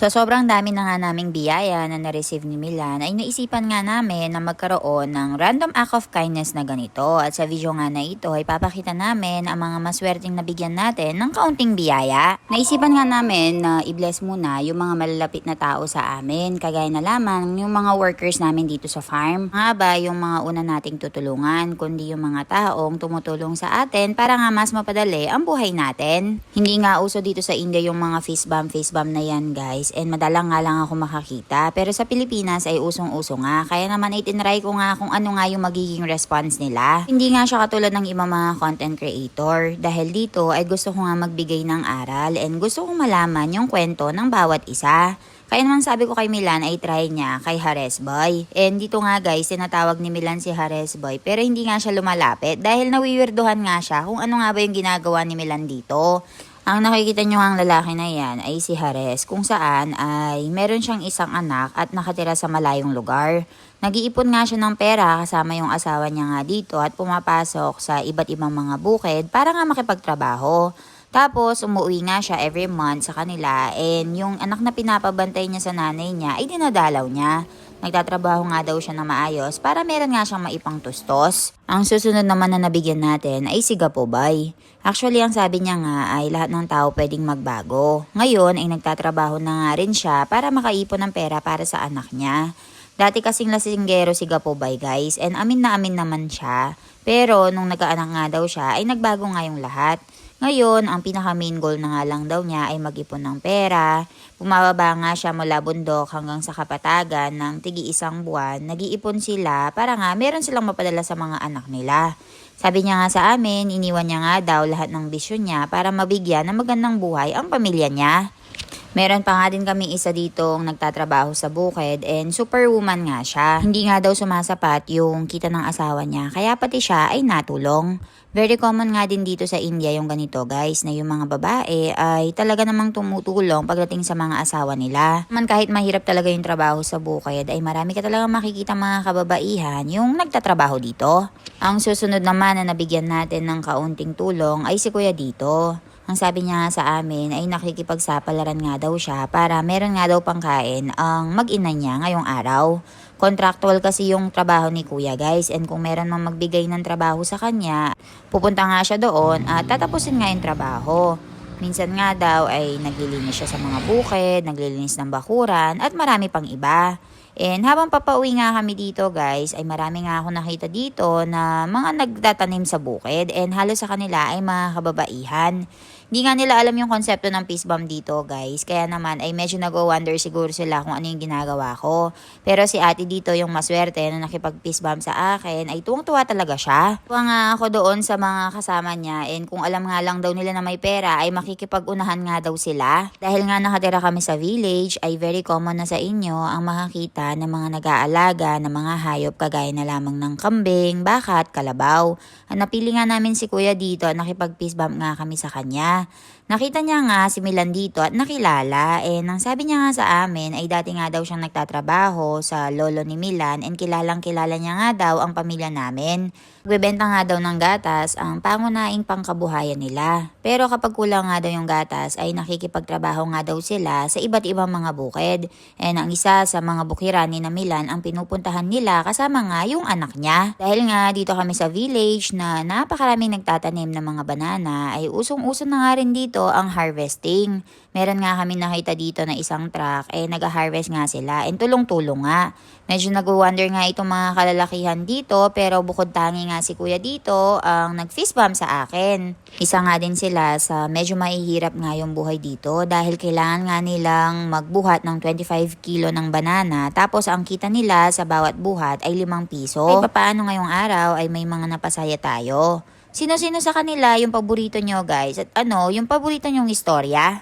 So sobrang dami na nga naming biyaya na na-receive ni Milan ay naisipan nga namin na magkaroon ng random act of kindness na ganito. At sa video nga na ito ay papakita namin ang mga maswerteng nabigyan natin ng kaunting biyaya. Naisipan nga namin na i-bless muna yung mga malalapit na tao sa amin. Kagaya na lamang yung mga workers namin dito sa farm. Nga ba yung mga una nating tutulungan, kundi yung mga taong tumutulong sa atin para nga mas mapadali ang buhay natin. Hindi nga uso dito sa India yung mga face bomb na yan, guys. And madalang nga lang ako makakita. Pero sa Pilipinas ay usong-uso nga. Kaya naman ay tinry ko nga kung ano nga yung magiging response nila. Hindi nga siya katulad ng ibang mga content creator. Dahil dito ay gusto ko nga magbigay ng aral and gusto kong malaman yung kwento ng bawat isa. Kaya naman sabi ko kay Milan ay try niya kay Hares Boy. And dito nga guys, tinatawag ni Milan si Hares Boy pero hindi nga siya lumalapit dahil nawiwirduhan nga siya kung ano nga ba yung ginagawa ni Milan dito. Ang nakikita nyo ang lalaki na yan ay si Hares kung saan ay meron siyang isang anak at nakatira sa malayong lugar. Nag-iipon nga siya ng pera kasama yung asawa niya nga dito at pumapasok sa iba't ibang mga bukid para nga makipagtrabaho. Tapos umuwi nga siya every month sa kanila and yung anak na pinapabantay niya sa nanay niya ay dinadalaw niya. Nagtatrabaho nga daw siya na maayos para meron nga siyang maipang tustos. Ang susunod naman na nabigyan natin ay si Gapobay. Actually, ang sabi niya nga ay lahat ng tao pwedeng magbago. Ngayon ay nagtatrabaho na nga rin siya para makaipon ng pera para sa anak niya. Dati kasing lasinggero si Gapobay guys and amin na amin naman siya. Pero nung nagkaanak nga daw siya ay nagbago nga yung lahat. Ngayon, ang pinaka main goal na nga lang daw niya ay mag-ipon ng pera. Bumababa nga siya mula bundok hanggang sa kapatagan ng tigi-isang buwan. Nag-iipon sila para nga meron silang mapadala sa mga anak nila. Sabi niya nga sa amin, iniwan niya nga daw lahat ng bisyo niya para mabigyan ng magandang buhay ang pamilya niya. Meron pa nga din kaming isa ditong nagtatrabaho sa bukid and superwoman nga siya. Hindi nga daw sumasapat yung kita ng asawa niya kaya pati siya ay natulong. Very common nga din dito sa India yung ganito guys na yung mga babae ay talaga namang tumutulong pagdating sa mga asawa nila. Man kahit mahirap talaga yung trabaho sa bukid ay marami ka talaga makikita mga kababaihan yung nagtatrabaho dito. Ang susunod naman na nabigyan natin ng kaunting tulong ay si Kuya dito. Ang sabi niya sa amin ay nakikipagsapalaran nga daw siya para meron nga daw pangkain ang mag-ina niya ngayong araw. Contractual kasi yung trabaho ni Kuya guys and kung meron mang magbigay ng trabaho sa kanya, pupunta nga siya doon at tatapusin nga yung trabaho. Minsan nga daw ay naglilinis siya sa mga bukid, naglilinis ng bakuran at marami pang iba. And habang papauwi nga kami dito guys, ay marami nga ako nakita dito na mga nagtatanim sa bukid and halos sa kanila ay mga kababaihan. Hindi nga nila alam yung konsepto ng peace bomb dito guys, kaya naman ay medyo nag-wonder siguro sila kung ano yung ginagawa ko. Pero si ate dito yung maswerte na nakipag-peace bomb sa akin, ay tuwang-tuwa talaga siya. Tuwa nga ako doon sa mga kasama niya and kung alam nga lang daw nila na may pera ay makikipag-unahan nga daw sila. Dahil nga nakatira kami sa village ay very common na sa inyo ang makakita ng mga nag-aalaga ng mga hayop kagaya na lamang ng kambing, baka at kalabaw. Napili nga namin si Kuya dito at nakipag-peace bomb nga kami sa kanya. Nakita niya nga si Milan dito at nakilala ang sabi niya nga sa amin ay dati nga daw siyang nagtatrabaho sa lolo ni Milan and kilalang kilala niya nga daw ang pamilya namin. Nagbebenta nga daw ng gatas ang pangunahing pangkabuhayan nila. Pero kapag kulang nga daw yung gatas ay nakikipagtrabaho nga daw sila sa iba't ibang mga bukid. And ang isa sa mga bukiran ni na Milan ang pinupuntahan nila kasama nga yung anak niya. Dahil nga dito kami sa village na napakaraming nagtatanim ng mga banana ay usong-uso na nga rin dito ang harvesting. Meron nga kami nakita dito na isang truck nag-harvest nga sila and tulong-tulong nga. Medyo nag-wonder nga itong mga kalalakihan dito pero bukod tangi nga si Kuya dito ang nag-fist bump sa akin. Isa nga din sila sa medyo mahihirap nga yung buhay dito dahil kailangan nga nilang magbuhat ng 25 kilo ng banana tapos ang kita nila sa bawat buhat ay 5 piso. Ay papaano ngayong araw ay may mga napasaya tayo. Sino-sino sa kanila yung paborito nyo guys? At ano, yung paborito nyong istorya?